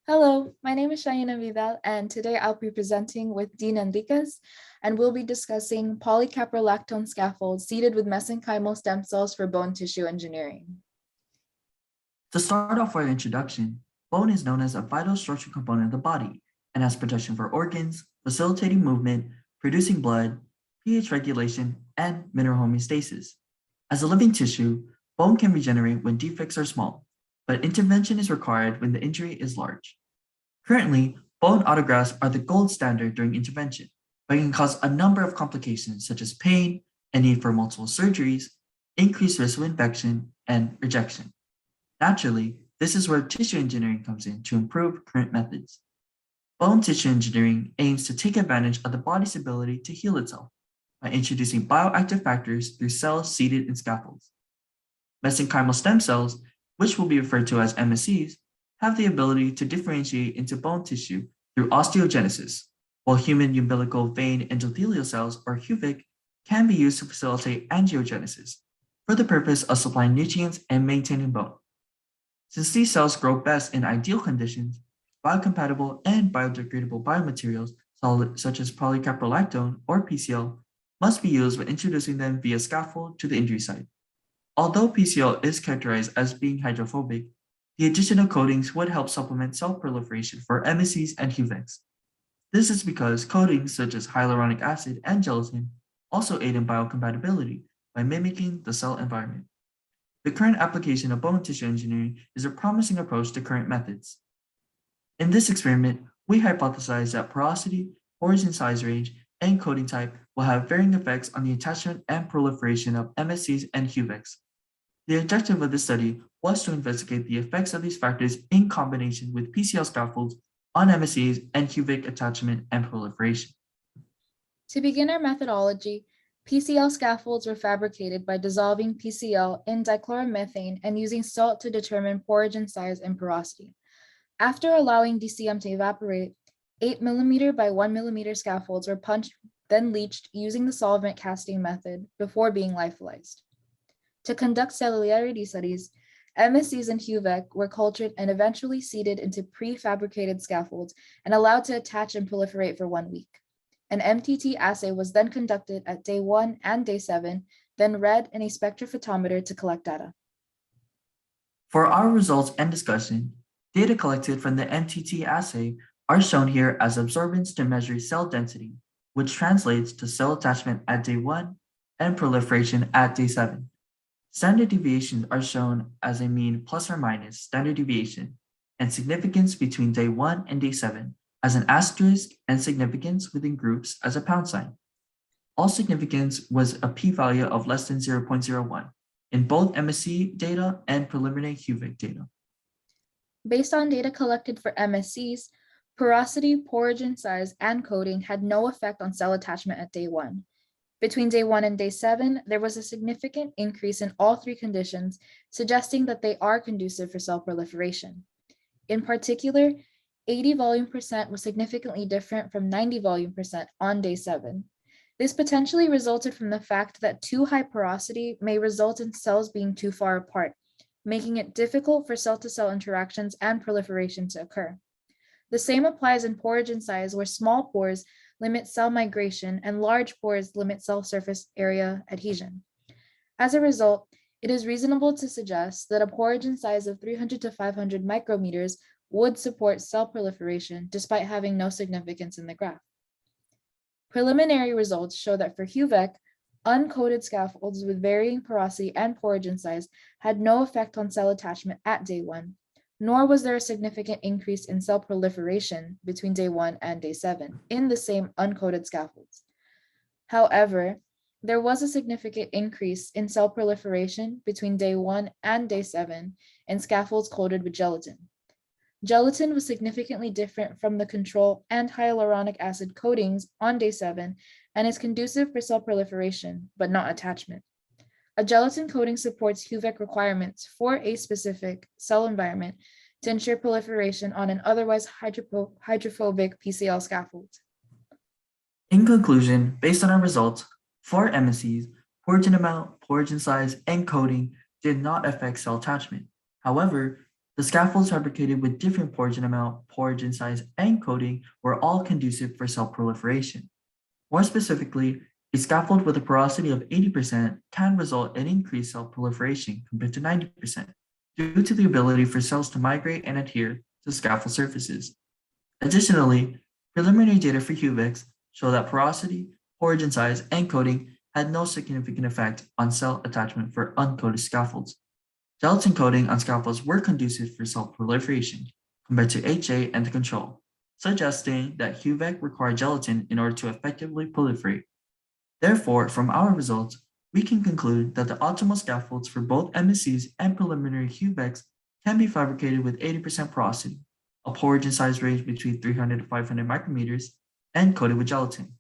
Hello, my name is Shainah Vidal, and today I'll be presenting with Dean Enriquez, and we'll be discussing polycaprolactone scaffolds seeded with mesenchymal stem cells for bone tissue engineering. To start off with our introduction, bone is known as a vital structural component of the body and has protection for organs, facilitating movement, producing blood, pH regulation, and mineral homeostasis. As a living tissue, bone can regenerate when defects are small, but intervention is required when the injury is large. Currently, bone autografts are the gold standard during intervention, but can cause a number of complications such as pain and need for multiple surgeries, increased risk of infection, and rejection. Naturally, this is where tissue engineering comes in to improve current methods. Bone tissue engineering aims to take advantage of the body's ability to heal itself by introducing bioactive factors through cells seeded in scaffolds. Mesenchymal stem cells, which will be referred to as MSCs, have the ability to differentiate into bone tissue through osteogenesis, while human umbilical vein endothelial cells, or HUVEC, can be used to facilitate angiogenesis for the purpose of supplying nutrients and maintaining bone. Since these cells grow best in ideal conditions, biocompatible and biodegradable biomaterials, such as polycaprolactone or PCL, must be used when introducing them via scaffold to the injury site. Although PCL is characterized as being hydrophobic, the addition of coatings would help supplement cell proliferation for MSCs and HUVECs. This is because coatings such as hyaluronic acid and gelatin also aid in biocompatibility by mimicking the cell environment. The current application of bone tissue engineering is a promising approach to current methods. In this experiment, we hypothesize that porosity, origin size range, and coating type will have varying effects on the attachment and proliferation of MSCs and HUVECs. The objective of this study was to investigate the effects of these factors in combination with PCL scaffolds on MSCs and HUVEC attachment and proliferation. To begin our methodology, PCL scaffolds were fabricated by dissolving PCL in dichloromethane and using salt to determine origin size and porosity. After allowing DCM to evaporate, 8 mm by 1 mm scaffolds were punched, then leached using the solvent casting method before being lyophilized. To conduct cellularity studies, MSCs and HUVEC were cultured and eventually seeded into prefabricated scaffolds and allowed to attach and proliferate for 1 week. An MTT assay was then conducted at day 1 and day 7, then read in a spectrophotometer to collect data. For our results and discussion, data collected from the MTT assay are shown here as absorbance to measure cell density, which translates to cell attachment at day 1 and proliferation at day 7. Standard deviations are shown as a mean plus or minus standard deviation, and significance between day 1 and day 7 as an asterisk, and significance within groups as a pound sign. All significance was a p-value of less than 0.01 in both MSC data and preliminary HUVEC data. Based on data collected for MSCs, porosity, origin size, and coating had no effect on cell attachment at day 1. Between day 1 and day 7, there was a significant increase in all 3 conditions, suggesting that they are conducive for cell proliferation. In particular, 80 volume percent was significantly different from 90 volume percent on day 7. This potentially resulted from the fact that too high porosity may result in cells being too far apart, making it difficult for cell-to-cell interactions and proliferation to occur. The same applies in origin size, where small pores limit cell migration and large pores limit cell surface area adhesion. As a result, it is reasonable to suggest that a origin size of 300 to 500 micrometers would support cell proliferation despite having no significance in the graph. Preliminary results show that for HUVEC, uncoated scaffolds with varying porosity and origin size had no effect on cell attachment at day 1, nor was there a significant increase in cell proliferation between day 1 and day 7 in the same uncoated scaffolds. However, there was a significant increase in cell proliferation between day 1 and day 7 in scaffolds coated with gelatin. Gelatin was significantly different from the control and hyaluronic acid coatings on day 7 and is conducive for cell proliferation, but not attachment. A gelatin coating supports HUVEC requirements for a specific cell environment to ensure proliferation on an otherwise hydrophobic PCL scaffold. In conclusion, based on our results, for MSCs, origin amount, origin size, and coating did not affect cell attachment. However, The scaffolds fabricated with different porogen amount, porogen size, and coating were all conducive for cell proliferation. More specifically, a scaffold with a porosity of 80% can result in increased cell proliferation compared to 90% due to the ability for cells to migrate and adhere to scaffold surfaces. Additionally, preliminary data for HUVECs show that porosity, porogen size, and coating had no significant effect on cell attachment for uncoated scaffolds. Gelatin coating on scaffolds were conducive for cell proliferation compared to HA and the control, suggesting that HUVEC required gelatin in order to effectively proliferate. Therefore, from our results, we can conclude that the optimal scaffolds for both MSCs and preliminary HUVECs can be fabricated with 80% porosity, a porogen size range between 300 to 500 micrometers, and coated with gelatin.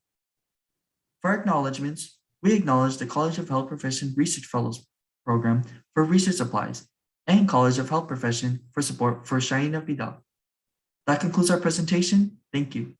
For acknowledgements, we acknowledge the College of Health Profession Research Fellows Program for research supplies and College of Health Profession for support for Shainah Vidal. That concludes our presentation. Thank you.